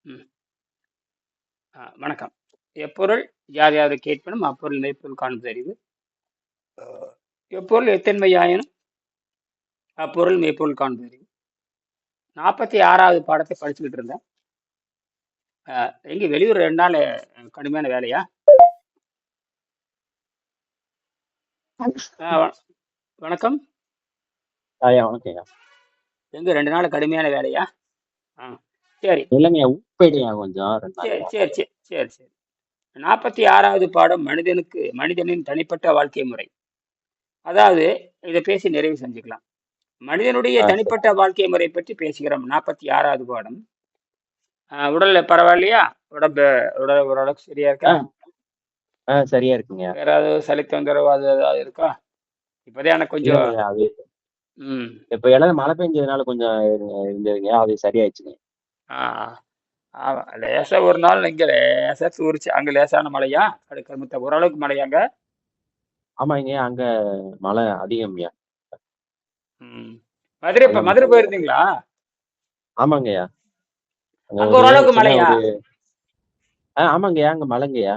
ம். வணக்கம். எப்பொருள் யார் யாரை கேட்பினும் அப்பொருள் மெய்ப்பொருள் காண்பது அறிவு. எப்பொருள் எத்தன்மையாயினும் அப்பொருள் மெய்ப்பொருள் காண்பது அறிவு. 46வது பாடத்தை படிச்சுக்கிட்டு இருந்தேன். எங்க வெளியூர் 2 நாள் கடுமையான வேலையா? வணக்கம். வணக்கம். எங்க 2 நாள் கடுமையான வேலையா? சரி. இல்லைங்க, உப்பேடியா கொஞ்சம் 2 சரி நாள். சரி சரி சரி சரி 46வது பாடம் மனிதனின் தனிப்பட்ட வாழ்க்கை முறை. அதாவது இதை பேசி நிறைவு செஞ்சுக்கலாம். மனிதனுடைய தனிப்பட்ட வாழ்க்கை முறை பற்றி பேசுகிறோம். 46வது பாடம். உடல்ல பரவாயில்லையா? ஓரளவுக்கு சரியா இருக்கா? சரியா இருக்குங்க. வேற ஏதாவது சளி தொந்தரவு அது ஏதாவது இருக்கா? இப்பதான் எனக்கு கொஞ்சம் இப்ப இடம் மழை பெஞ்சதுனால கொஞ்சம் இருந்ததுங்க, அது சரியாயிடுச்சுங்க. லேசா ஒரு நாள் இங்க லேசா தூரிச்சு. அங்க லேசான மழையா? அடுக்க ஓரளவுக்கு மழையாங்க? ஆமாங்க, அங்க மழை அதிகம்யா. மதுரை போயிருந்தீங்களா? ஆமாங்கய்யா. அங்க ஓரளவுக்கு மழையா? ஆமாங்கய்யா, அங்க மழைங்கய்யா.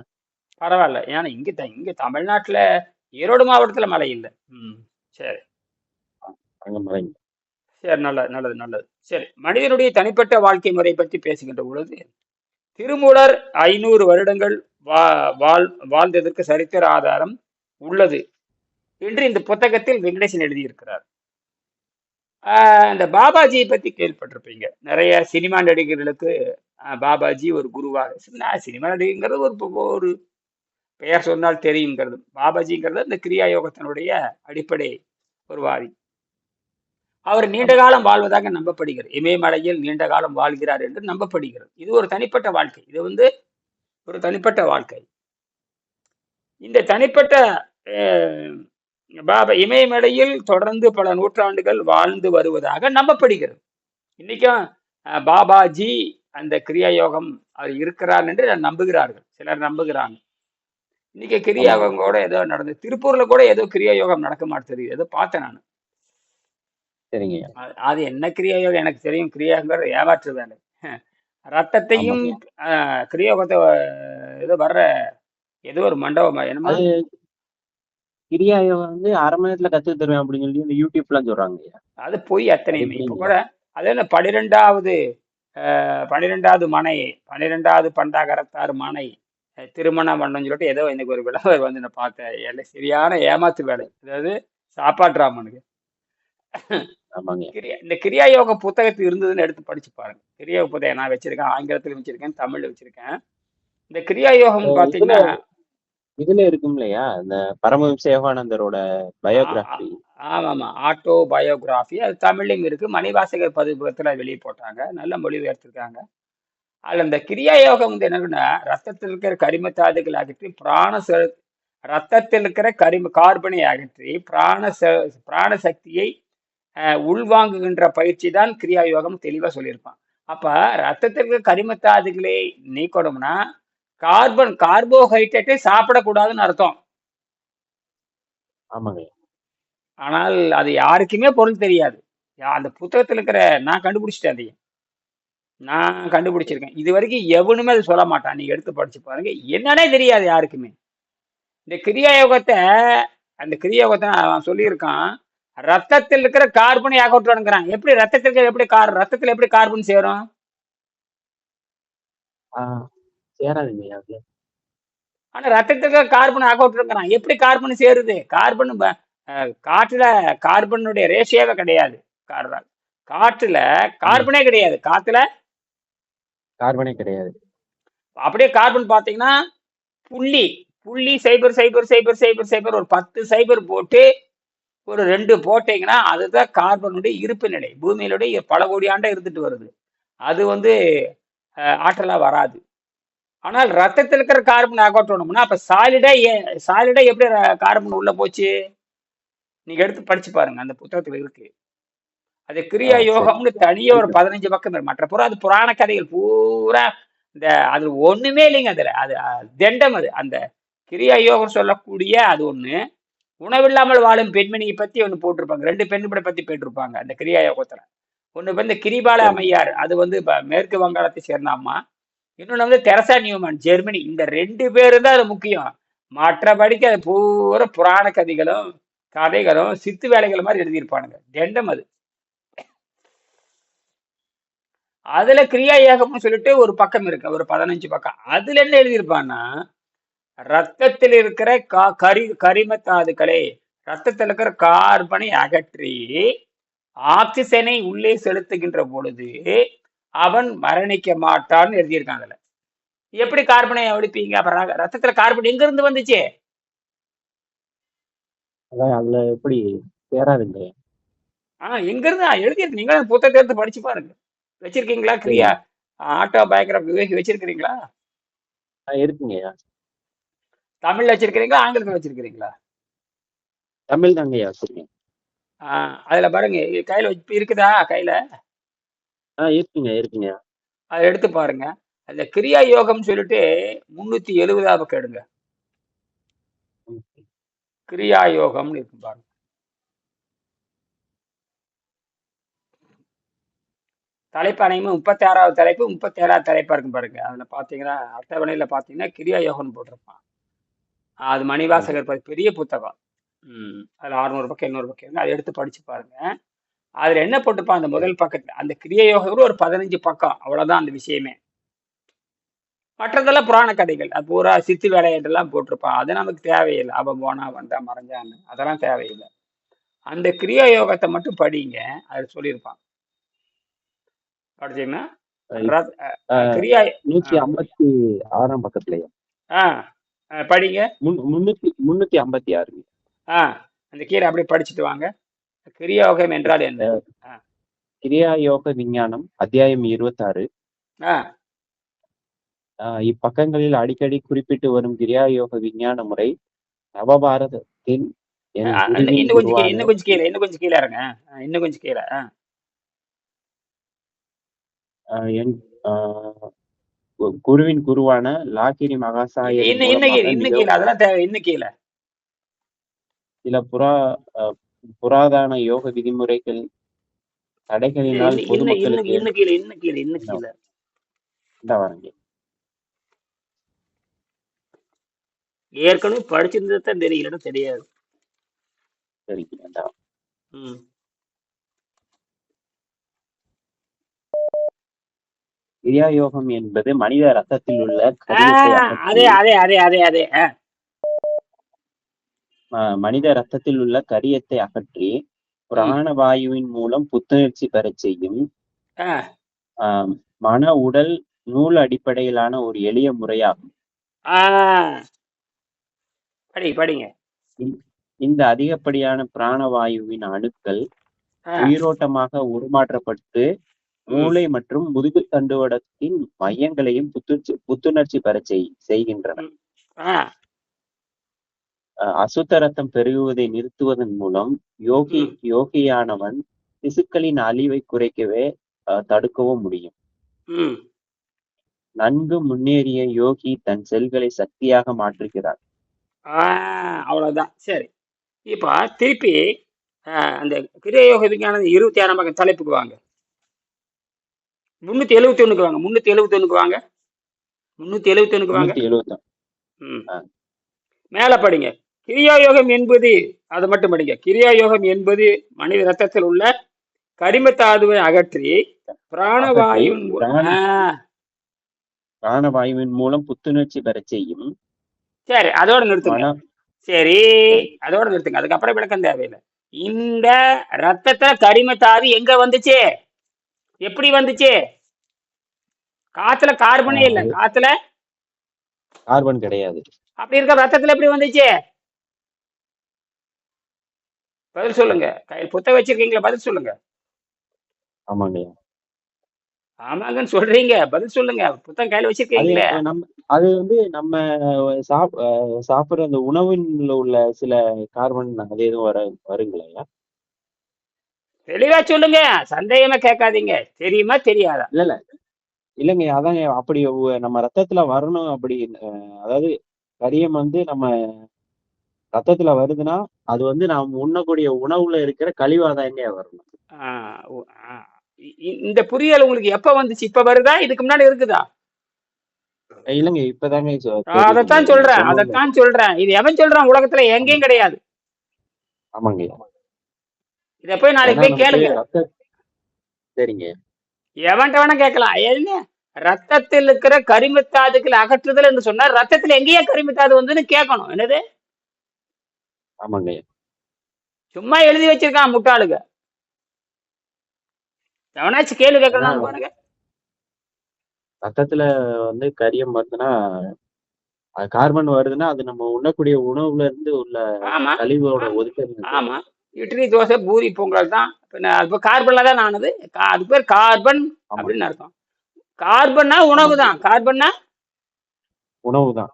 பரவாயில்ல. ஏன்னா இங்க தமிழ்நாட்டுல ஈரோடு மாவட்டத்துல மழை இல்லை. சரி, அங்க மழைங்க. சரி, நல்லது. சரி, மனிதனுடைய தனிப்பட்ட வாழ்க்கை முறை பற்றி பேசுகின்ற பொழுது திருமூலர் 500 வருடங்கள் வாழ்ந்ததற்கு சரித்திர ஆதாரம் உள்ளது என்று இந்த புத்தகத்தில் வெங்கடேசன் எழுதியிருக்கிறார். இந்த பாபாஜியை பத்தி கேள்விப்பட்டிருப்பீங்க. நிறைய சினிமா நடிகர்களுக்கு பாபாஜி ஒரு குருவாக. சினிமா நடிகங்கிறது ஒரு பெயர் சொன்னால் தெரியுங்கிறது. பாபாஜிங்கிறது இந்த கிரியா யோகத்தினுடைய அடிப்படை ஒரு வாதி. அவர் நீண்ட காலம் வாழ்வதாக நம்பப்படுகிறது. இமயமலையில் நீண்ட காலம் வாழ்கிறார் என்று நம்பப்படுகிறது. இது ஒரு தனிப்பட்ட வாழ்க்கை. இது ஒரு தனிப்பட்ட வாழ்க்கை. இந்த தனிப்பட்ட இமயமலையில் தொடர்ந்து பல நூற்றாண்டுகள் வாழ்ந்து வருவதாக நம்பப்படுகிறது. இன்னைக்கும் பாபாஜி அந்த கிரியா யோகம் அது இருக்கிறார் என்று நம்புகிறார்கள். சிலர் நம்புகிறாங்க. இன்னைக்கு கிரியா யோகம் கூட ஏதோ நடந்தது. திருப்பூர்ல கூட ஏதோ கிரியா யோகம் நடக்க மாட்டேங்குது. ஏதோ பார்த்தேன் நான். அது என்ன கிரியா யோகம் எனக்கு தெரியும். கிரியாங்கிற ஏமாற்று வேலை. ரத்தத்தையும் கிரியோகத்தை ஏதோ வர்ற ஏதோ ஒரு மண்டபமா என்னமா கிரியா யோகம் வந்து 1/2 மணி நேரத்துல கத்து தருவேன் அப்படின்னு சொல்லி இந்த யூடியூப்லாம் சொல்றாங்க. அது போய் அத்தனையுமே. இப்ப கூட அது என்ன 12வது மனை 12வது பண்டாகரத்தார் மனை திருமணம் பண்ணணும்னு சொல்லிட்டு ஏதோ எனக்கு ஒரு விளம்பரம் வந்து நான் பார்த்தேன். எல்லாம் சரியான ஏமாத்து வேலை. அதாவது சாப்பாட்டுறாமனுக்கு. இந்த கிரியா யோக புத்தகத்து இருந்ததுன்னு எடுத்து படிச்சு பாருங்க. கிரியா யோக புத்தகம் நான் வச்சிருக்கேன். ஆங்கிலத்துல வச்சிருக்கேன், தமிழ்ல வச்சிருக்கேன். இந்த கிரியா யோகம் பாத்தீங்கன்னா இதுல இருக்கும் இல்லையா, இந்த பரமஹம்ச யோகானந்தரோட பயோகிராஃபி. ஆமா, ஆட்டோ பயோகிராஃபி. அது தமிழ்லையும் இருக்கு. மணிவாசகர் பதிப்பகத்துல வெளியே போட்டாங்க. நல்ல மொழிபெயர்த்திருக்காங்க. அதுல இந்த கிரியா யோகம் வந்து என்னன்னா, ரத்தத்தில் இருக்கிற கரிமத்தாதுகள் அகற்றி ரத்தத்தில் இருக்கிற கார்பனை அகற்றி பிராண சக்தியை உள்வாங்குகின்ற பயிற்சி தான் கிரியா யோகம் தெளிவா சொல்லியிருப்பான். அப்ப ரத்தத்திற்கு கரிமத்தாதுகளை நீக்கணும்னா கார்போஹைட்ரேட்டை சாப்பிடக்கூடாதுன்னு அர்த்தம். ஆனால் அது யாருக்குமே பொருள் தெரியாது. அந்த புத்தகத்துல இருக்கிற நான் கண்டுபிடிச்சிட்டேன். அதையும் நான் கண்டுபிடிச்சிருக்கேன். இது வரைக்கும் எவனுமே அது சொல்ல மாட்டான். நீங்க எடுத்து படிச்சு பாருங்க. என்னன்னே தெரியாது யாருக்குமே. இந்த கிரியா யோகத்தை அவன் சொல்லியிருக்கான். ரத்தத்தில் இருக்கிற கார்பனை அகற்றணுங்கிறான். எப்படி ரத்தத்தில் எப்படி கார்பன் சேரும்? ஆனா ரத்தத்துக்கு கார்பன் அகற்றுங்கிறான். எப்படி கார்பன் சேருது? காற்றுல கார்பனுடைய ரேஷியாவே கிடையாது. காற்றுல கார்பனே கிடையாது. காத்துல கார்பனே கிடையாது. அப்படியே கார்பன் பாத்தீங்கன்னா புள்ளி 0.00000 ஒரு 10 சைபர் போட்டு ஒரு 2 போட்டீங்கன்னா அதுதான் கார்பனுடைய இருப்பு நிலை. பூமியிலுடைய பல கோடி ஆண்டா இருந்துட்டு வருது. அது ஆற்றலா வராது. ஆனால் ரத்தத்தில் இருக்கிற கார்பன் அகற்றணும்னா அப்ப சாலிடா எப்படி கார்பன் உள்ள போச்சு? நீங்க எடுத்து படிச்சு பாருங்க. அந்த புத்தகத்துல இருக்கு. அது கிரியா யோகம்னு தனியே ஒரு 15 பக்கம். மற்ற பூரா அது புராண கதைகள் பூரா. அது ஒண்ணுமே இல்லைங்க. அது தண்டம். அது அந்த கிரியா யோகம் சொல்லக்கூடிய அது ஒண்ணு. உணவில்லாமல் வாழும் பெண்மணியை பத்தி ஒண்ணு போட்டிருப்பாங்க. 2 பெண்மணி பத்தி போட்டிருப்பாங்க அந்த கிரியா யோகத்துல. ஒண்ணு கிரிபால அம்மையார். அது மேற்கு வங்காளத்தை சேர்ந்த அம்மா. இன்னொன்னு வந்து தெரசா நியூமன் ஜெர்மனி. இந்த 2 பேரும் தான் அது முக்கியம். மற்றபடிக்கு அது பூரா புராண கதைகளும் கதைகளும் சித்து வேலைகள் மாதிரி எழுதியிருப்பானுங்க. தண்டம் அது. அதுல கிரியா ஏகம்னு சொல்லிட்டு ஒரு பக்கம் இருக்கு, ஒரு 15 பக்கம். அதுல என்ன எழுதியிருப்பான்னா, ரத்தத்தில் இருக்கிற கரிம தாதுக்களை, ரத்தத்தில் இருக்கிற கார்பனை அகற்றி ஆக்சிஜனை உள்ளே செலுத்துகின்ற பொழுது அவன் மரணிக்க மாட்டான்னு எழுதியிருக்கான் அதுல. எப்படி கார்பனை ஒழிப்பீங்க? அப்புறம் ரத்தத்துல கார்பன் எங்க இருந்து வந்துச்சு? அதான் அதுல எப்படி சேராதுங்க? எங்க இருந்து எழுதியிருக்கு? நீங்க புத்தகத்தை எடுத்து படிச்சு பாருங்க. வச்சிருக்கீங்களா கிரியா சரிங்க. ஆட்டோ பயோகிராபி விவேக் வச்சிருக்கிறீங்களா? இருக்குங்கய்யா. தமிழ்ல வச்சிருக்கிறீங்களா, ஆங்கிலத்துல வச்சிருக்கிறீங்களா? தமிழ் தாங்கய்யா வச்சிருக்கேன். அதுல பாருங்க, கையில இருக்குதா கையில? இருக்குங்க. அதை எடுத்து பாருங்க. அந்த கிரியா யோகம் சொல்லிட்டு 370 பக்கம் எடுங்க. ம். கிரியா யோகம்னு இருக்கு பாருங்க. தலைப்பு அனைமே 36வது தலைப்பு, 37வது தலைப்பா இருக்கும் பாருங்க. அதுல பாத்தீங்கன்னா அட்டவணையில பாத்தீங்கன்னா கிரியா யோகம்னு போட்டிருப்பான். அது ஆமாங்க. மணிவாசகர் பெரிய புத்தகம். அதுல 600 பக்கம் 800 பக்கம் இருக்கு. அதை எடுத்து படிச்சு பாருங்க. அதுல என்ன போட்டுப்பான் அந்த சரி. முதல் பக்கத்துல, அந்த கிரியா யோகம் ஒரு 15 பக்கம், அவ்வளவுதான் அந்த விஷயமே. மற்றதெல்லாம் புராண கதைகள், அது பூரா சித்து வேலையெல்லாம் போட்டிருப்பான். அது நமக்கு தேவையில்லை. அவன் போனா வந்தா மறைஞ்சான்னு, அதெல்லாம் தேவையில்லை. அந்த கிரியா யோகத்தை மட்டும் படிங்க. அது சொல்லியிருப்பான். படிச்சீங்கன்னா இப் கிரியா 156ஆம் பக்கத்துலயா? ஆ படிங்க. 356. அந்த கீரை அப்படியே படிச்சுட்டு வாங்க. கிரியாயோகம் என்றால் என்ன? கிரியா யோக விஞ்ஞானம் அத்தியாயம் 26. இப்பக்கங்களில் அடிக்கடி குறிப்பிட்டு வரும் கிரியா யோக விஞ்ஞான முறை நவபாரதத்தின் இன்னும் கொஞ்சம் கீழே இருங்க. இன்னும் கொஞ்சம் கீழே. குருவின் குருவான லாகிரி மகாசாயர் இன்னும் கீழே, அதெல்லாம் தேவை. இன்னும் கீழே சில புராதன யோக விதிமுறைகள் தடைகளினால் பொதுமக்களுக்கு இன்னும் கீழே வரங்க. ஏற்கனவே படிச்சிருந்ததான் தெரியல, தெரியாது. சரிங்க. கிரியா யோகம் என்பது மனித ரத்தத்தில் உள்ள மனித ரத்தத்தில் உள்ள கரியத்தை அகற்றி பிராணவாயுவின் மூலம் புத்துணர்ச்சி பெறச் செய்யும் மன உடல் நூல் அடிப்படையிலான ஒரு எளிய முறையாகும். படிங்க. இந்த அதிகப்படியான பிராணவாயுவின் அணுக்கள் உயிரோட்டமாக உருமாற்றப்பட்டு மூளை மற்றும் முதுகு தண்டுவடத்தின் மையங்களையும் புத்துணர்ச்சி பெற செய்கின்றன. அசுத்த ரத்தம் பெருகுவதை நிறுத்துவதன் மூலம் யோகியானவன் திசுக்களின் அழிவை குறைக்கவே தடுக்கவும் முடியும். நன்கு முன்னேறிய யோகி தன் செல்களை சக்தியாக மாற்றுகிறார். அவ்வளவுதான். சரி, இப்ப திருப்பி அந்த கிரியா யோக விஞ்ஞானம் 26ஆம் பக்கம் தலைப்புக்கு வாங்க. 371க்கு வாங்க. 371க்கு வாங்க. 371க்கு வாங்க. மேல படிங்க. கிரியா யோகம் என்பது, அதை மட்டும் படிங்க. கிரியா யோகம் என்பது மனித ரத்தத்தில் உள்ள கரிம தாதுவை அகற்றி பிராணவாயுவின் மூலம் புத்துணர்ச்சி பெற செய்யும். சரி, அதோட நிறுத்துங்க. அதுக்கப்புறம் விளக்கம் தேவையில்லை. இந்த ரத்தத்துல கரிம தாது எங்க வந்துச்சு? எப்படி வந்துச்சு? காத்துல கார்பனே இல்ல. காத்துல கார்பன் கிடையாது. அப்படி இருக்க ரத்தத்துல எப்படி வந்துச்சு? பதில் சொல்லுங்க. புத்தகம் வச்சிருக்கீங்களா? பதில் சொல்லுங்க. ஆமாங்கன்னு சொல்றீங்க, பதில் சொல்லுங்க. புத்தகம் கையில வச்சிருக்கீங்களே. அது நம்ம சாப்பிடுற அந்த உணவுல உள்ள சில கார்பன் அது எதுவும் வருங்களா? தெளிவா சொல்லுங்க, சந்தேகமா கேட்காதீங்க. தெரியுமா தெரியாதா? இல்லைங்க, அதாங்க. அப்படி நம்ம ரத்தத்துல வரணும். அப்படி அதாவது கரியம் நம்ம ரத்தத்துல வருதுன்னா அது நாம் உண்ணக்கூடிய உணவுல இருக்கிற கழிவாதாங்க வரணும். இந்த புரியல் உங்களுக்கு எப்ப வந்துச்சு? இப்ப வருதா? இதுக்கு முன்னாடி இருக்குதா? இல்லைங்க இப்பதாங்க தெரியுது அதைத்தான் நீங்க சொல்றேன், சொன்னோன்னு. அதைத்தான் சொல்றேன். இது எவன் சொல்றான்? உலகத்துல எங்கேயும் கிடையாது. ஆமாங்க. இதை போய் நாளைக்கு ஏன்னா போய் நமக்கு கேளுங்க. சரிங்க. எவன்ட்ட வேணா கேட்கலாம். என்ன ரத்தத்தில் இருக்கிற கரிமத்தாதுக்களை அகற்றுதல் என்று சொன்னா ரத்தத்துல எங்கேயே கரிமத்தாது வந்துன்னு கேட்கணும். என்னது? ஆமாங்க. சும்மா எழுதி வச்சிருக்கான் முட்டாளுங்க. எவனாச்சும் கேள்வி ஏன்னா கேட்கறான்னு பாருங்க. ரத்தத்துல கரியம் வருதுன்னா கார்பன் வருதுன்னா அது நம்ம உண்ணக்கூடிய உணவுல இருந்து உள்ள ஆமா, கழிவோட ஆமா, ஒதுக்க. ஆமா. இட்லி, தோசை, பூரி, பொங்கல் தான். பின்ன அது கார்பன்ல தான் ஆனது. அது பேர் கார்பன் ஆமா. அப்படின்னு அர்த்தம். கார்பன்னா உணவு ஆமாங்க. தான். கார்பன்னா உணவு தான்.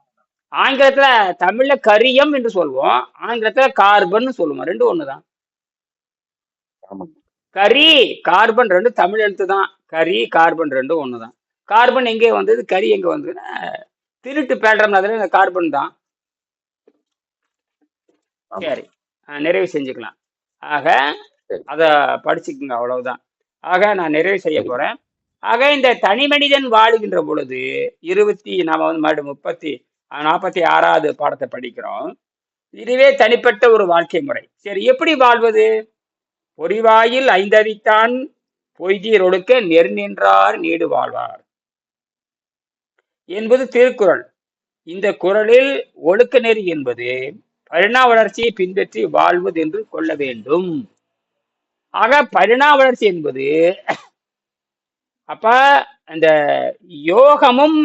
ஆங்கிலத்துல, தமிழ்ல கரியம் என்று சொல்லுவோம். ஆங்கிலத்துல கார்பன் சொல்லுவோம். ரெண்டும் ஒண்ணுதான். ஆமாங்க. கரி, கார்பன் ரெண்டும் தமிழ் எழுத்து தான். கரி, கார்பன் ரெண்டும் ஒண்ணுதான். கார்பன் எங்கே வந்தது? கரி எங்க வந்ததுன்னா திருட்டு பேடுறோம், அதுல இந்த கார்பன் தான். ஆமா. சரி, நிறைவு செஞ்சுக்கலாம். ஆக சரி. அத படிச்சுக்குங்க, அவ்வளவுதான். ஆக நான் நிறைவு செய்ய சரி. போறேன். ஆக இந்த தனி மனிதன் வாழுகின்ற பொழுது நாம மறுபடியும் 46வது பாடத்தை படிக்கிறோம். இதுவே தனிப்பட்ட ஒரு வாழ்க்கை முறை. சரி, எப்படி வாழ்வது? பொறிவாயில் ஐந்தவித்தான் பொய்தீர் ஒழுக்க நெருநின்றார் நீடு வாழ்வார் என்பது திருக்குறள். இந்த குறளில் ஒழுக்க நெறி என்பது பரிணாம வளர்ச்சியை பின்பற்றி வாழ்வது என்று கொள்ள வேண்டும். ஆக பரிணாம வளர்ச்சி என்பது அப்ப அந்த யோகமும்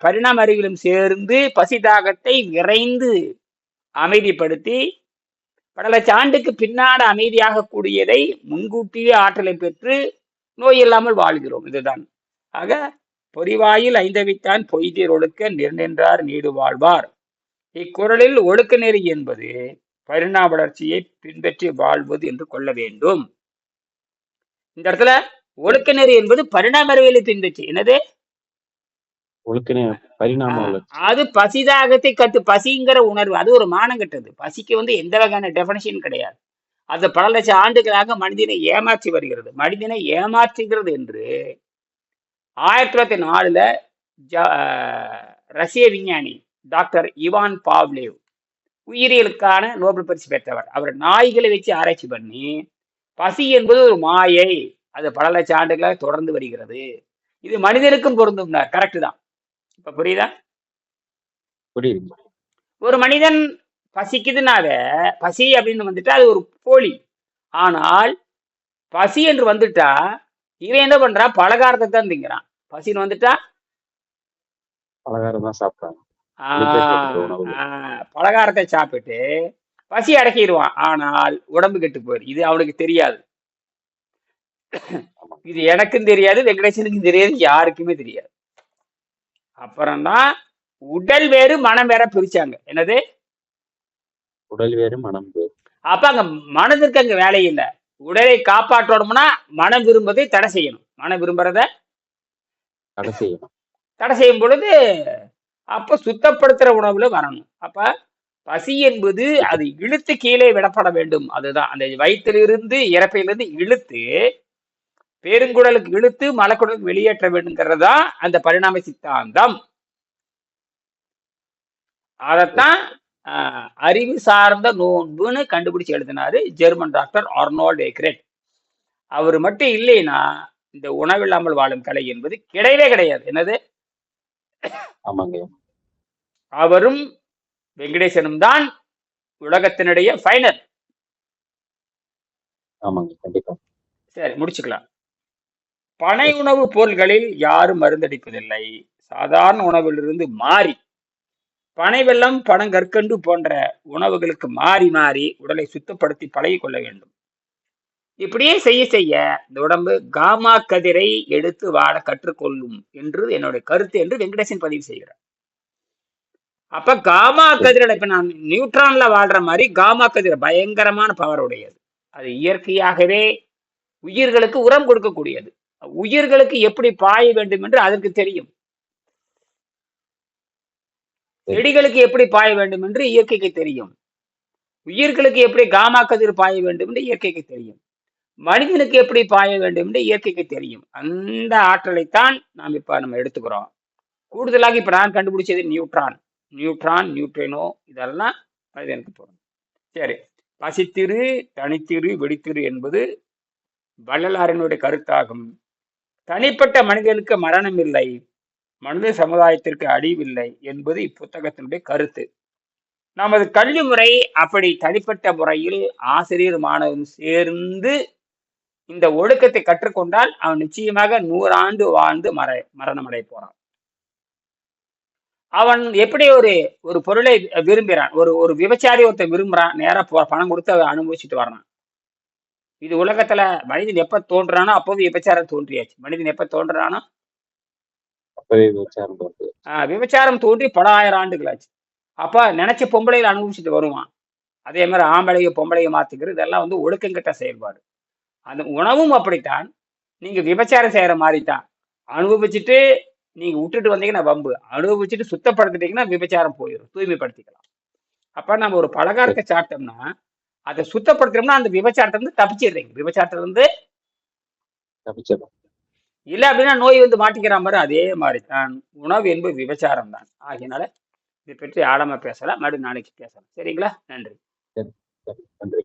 பரிணாம அறிவிலும் சேர்ந்து பசி தாகத்தை விரைந்து அமைதிப்படுத்தி பல லட்ச ஆண்டுக்கு பின்னாட அமைதியாக கூடியதை முன்கூட்டியே ஆற்றலை பெற்று நோய் இல்லாமல் வாழ்கிறோம். இதுதான். ஆக பொறிவாயில் ஐந்தவித்தான் பொய்தீர் ஒழுக்க நிர்நின்றார் நீடு வாழ்வார். இக்குறளில் ஒழுக்க நெறி என்பது பரிணாம வளர்ச்சியை பின்பற்றி வாழ்வது என்று கொள்ள வேண்டும். இந்த இடத்துல ஒழுக்க நெறி என்பது பரிணாம அறிவியலை பின்பற்றி என்னது? பரிணாம வளர்ச்சி. அது பசிதாகத்தை பசிங்கிற உணர்வு, அது ஒரு மானம் கட்டது. பசிக்கு எந்த வகையான டெபனிஷன் கிடையாது. அது பல லட்சம் ஆண்டுகளாக மனிதனை ஏமாற்றி வருகிறது. மனிதனை ஏமாற்றுகிறது என்று 1904ல ரஷ்ய விஞ்ஞானி டாக்டர் இவான் பாவ்லேவ் உயிரியலுக்கான நோபல் பரிசு பெற்றவர். அவர் நாய்களை வச்சு ஆராய்ச்சி பண்ணி பசி என்பது ஒரு மாயை, அது பல லட்சம் ஆண்டுகளாக தொடர்ந்து வருகிறது, இது மனிதனுக்கும் பொருந்தும். கரெக்ட் தான். இப்ப புரியுதா? புரியுது. ஒரு மனிதன் பசிக்குதுனால பசி அப்படின்னு வந்துட்டா அது ஒரு போலி. ஆனால் பசி என்று வந்துட்டா இவன் என்ன பண்றான்? பலகாரத்தை தான் திங்கிறான். பசின்னு வந்துட்டா பலகாரம் தான் சாப்பிட்டாங்க. பலகாரத்தை சாப்பிட்டு பசி அடக்கிடுவான். ஆனால் உடம்பு கெட்டு போயிரு. இது அவனுக்கு தெரியாது. இது எனக்கும் தெரியாது, வெங்கடேசனுக்கும் தெரியாது, யாருக்குமே தெரியாது. அப்புறம்தான் உடல் வேறு மனம் வேற பிரிச்சாங்க. என்னது? உடல் வேறு மனம் வேறு. அப்ப அங்க மனதிற்கு அங்க வேலை இல்லை. உடலை காப்பாற்றணும்னா மனம் விரும்பதை தடை செய்யணும். மனம் விரும்புறத தடை செய்யும் பொழுது அப்ப சுத்தப்படுத்துற உணவுல வரணும். அப்ப பசி என்பது அது இழுத்து கீழே விடப்பட வேண்டும். அதுதான் அந்த வயிற்றிலிருந்து இறப்பையிலிருந்து இழுத்து பெருங்குடலுக்கு இழுத்து மலக்குடலுக்கு வெளியேற்ற வேண்டும்ங்கிறதா அந்த பரிணாம சித்தாந்தம். அதத்தான் அறிவு சார்ந்த நோன்புன்னு கண்டுபிடிச்சு எழுதினாரு ஜெர்மன் டாக்டர் ஆர்னால்ட் எக்ரெட். அவர் மட்டும் இல்லைன்னா இந்த உணவில்லாமல் வாழும் கலை என்பது கிடையவே கிடையாது. என்னது? அவரும் வெங்கடேசனும் தான் உலகத்தினுடைய ஃபைனல். சரி, முடிச்சுக்கலாம். பனை உணவு பொருள்களில் யாரும் மருந்தடிப்பதில்லை. சாதாரண உணவிலிருந்து மாறி பனை வெல்லம், பனங்கற்கண்டு போன்ற உணவுகளுக்கு மாறி மாறி உடலை சுத்தப்படுத்தி பழகி கொள்ள வேண்டும். இப்படியே செய்ய செய்ய இந்த உடம்பு காமா கதிரை எடுத்து வாழ கற்றுக்கொள்ளும் என்று என்னுடைய கருத்து என்று வெங்கடேசன் பதிவு செய்கிறார். அப்ப காமா கதிரை இப்ப நான் நியூட்ரான்ல வாழ்ற மாதிரி காமா கதிரை பயங்கரமான பவர் உடையது. அது இயற்கையாகவே உயிர்களுக்கு உரம் கொடுக்கக்கூடியது. உயிர்களுக்கு எப்படி பாய வேண்டும் என்று அதற்கு தெரியும். செடிகளுக்கு எப்படி பாய வேண்டும் என்று இயற்கைக்கு தெரியும். உயிர்களுக்கு எப்படி காமா கதிர் பாய வேண்டும் என்று இயற்கைக்கு தெரியும். மனிதனுக்கு எப்படி பாய வேண்டும் என்று இயற்கைக்கு தெரியும். அந்த ஆற்றலைத்தான் நாம் இப்ப எடுத்துக்கிறோம். கூடுதலாக இப்ப நான் கண்டுபிடிச்சது நியூட்ரான், நியூட்ரினோ இதெல்லாம் மனிதனுக்கு பொருந்தும். சரி, பசித்திரு, தனித்திரு, வெடித்திரு என்பது வள்ளலாரினுடைய கருத்தாகும். தனிப்பட்ட மனிதனுக்கு மரணம் இல்லை, மனித சமுதாயத்திற்கு அழிவில்லை என்பது இப்புத்தகத்தினுடைய கருத்து. நமது கல்வி முறை அப்படி தனிப்பட்ட முறையில் ஆசிரியர் மாணவன் சேர்ந்து இந்த ஒழுக்கத்தை கற்றுக்கொண்டால் அவன் நிச்சயமாக 100 ஆண்டு வாழ்ந்து மரணம் அடைய போறான். அவன் எப்படி ஒரு ஒரு பொருளை விரும்புகிறான், ஒரு ஒரு விபச்சாரி ஒருத்தன் விரும்புறான், நேரா பணம் கொடுத்து அவன் அனுபவிச்சுட்டு வர்றான். இது உலகத்துல மனிதன் எப்ப தோன்றானோ அப்போது விபச்சாரம் தோன்றியாச்சு. மனிதன் எப்ப தோன்றானோ அப்பவே விபச்சாரம் தோன்றுது. விபச்சாரம் தோன்றி பல ஆயிரம் ஆண்டுகள் ஆச்சு. அப்ப நினைச்ச பொம்பளையில அனுபவிச்சுட்டு வருவான். அதே மாதிரி ஆம்பளைய பொம்பளைய மாத்திக்கிறது இதெல்லாம் வந்து ஒழுக்கங்கிட்ட செயல்பாடு. அந்த உணவும் அப்படித்தான். நீங்க விபச்சாரம் செய்யற மாதிரி தான். அனுபவிச்சுட்டு நீங்க விட்டுட்டு வந்தீங்கன்னா வம்பு, அனுபவிச்சுட்டு சுத்தப்படுத்திட்டீங்கன்னா விபச்சாரம் போயிடும், தூய்மைப்படுத்திக்கலாம். அப்ப நம்ம ஒரு பலகாரத்தை சாப்பிட்டோம்னா அதை சுத்தப்படுத்தினோம்னா அந்த விபச்சாரத்தை இருந்து தப்பிச்சிடுறீங்க. விபச்சாரத்துல இருந்து தப்பிச்சிடும். இல்ல அப்படின்னா நோய் வந்து மாட்டிக்கிற மாதிரி அதே மாதிரி தான் உணவு என்பது விபச்சாரம் தான். ஆகையினால இதை பற்றி ஆழமா பேசலாம், மறுபடியும் நாளைக்கு பேசலாம். சரிங்களா? நன்றி. சரி, சரி, நன்றி.